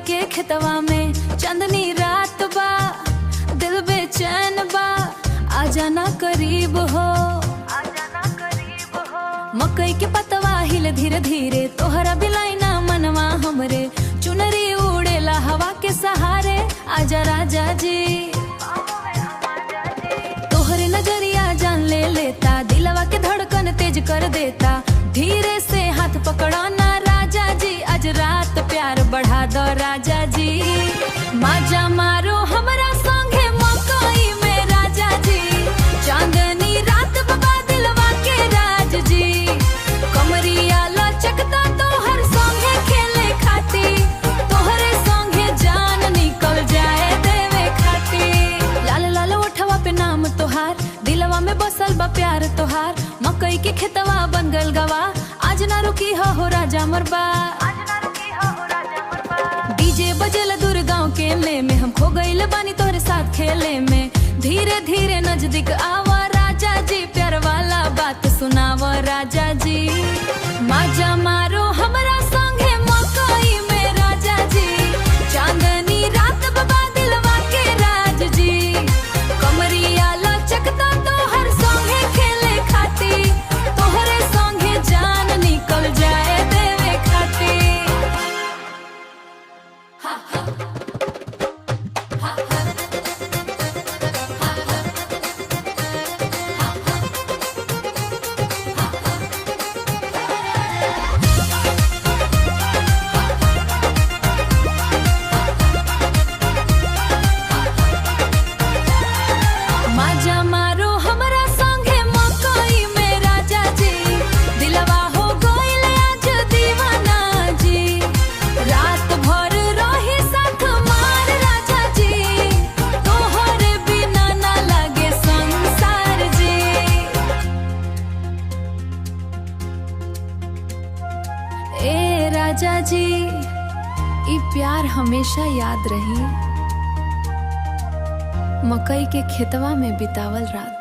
के खेतवा में चांदनी रात बा, दिल बेचैन बा, आजा ना करीब हो, मकई के पतवा हिले धीरे धीरे, तोहरा बिलाई ना मनवा हमरे, चुनरी उड़ेला हवा के सहारे, आजा राजा जी। तोहरे नजरिया जान ले लेता, दिलवा के धड़कन तेज कर देता, धीरे से हाथ पकड़ाना राजा जी, आज रात प्यार बढ़ा दो राजा जी। माजा मारो हमरा संगे मकई में राजा जी, चांदनी रात बाबा दिलवा के राज जी, कमरिया लचकता तोहर संगे खेले खाती, तोहरे संगे जान निकल जाए देवे खाती। लाल लाल ओठवा पे नाम तोहार, दिलवा में बसल बा प्यार तोहार, मकई के खेतवा बन गल गवा, आज ना रुकी हो राजा मरबा। डीजे बजेला दूर गाँव के में हम खो गईल बानी तोहरे साथ खेले में, धीरे धीरे नजदीक आवा राजा जी, प्यार वाला बात सुनावा राजा जी। माजा मारो हमरा संगे मकई में राजा जी, चांदनी रात बाबा दिलवा के राज जी, कमरिया लचकता तोहर संगे खेले खाती, तोहरे संगे जान निकल जाए देवे खाती। माजा मारो हमरा संगे मकई में राजा जी, दिलवा हो गइल आज दीवाना जी, रात भर रही साथ मार राजा जी, तोहरे बिना ना लगे संसार जी। ए राजा जी, ई प्यार हमेशा याद रही, मकई के खेतवा में बितावल रात।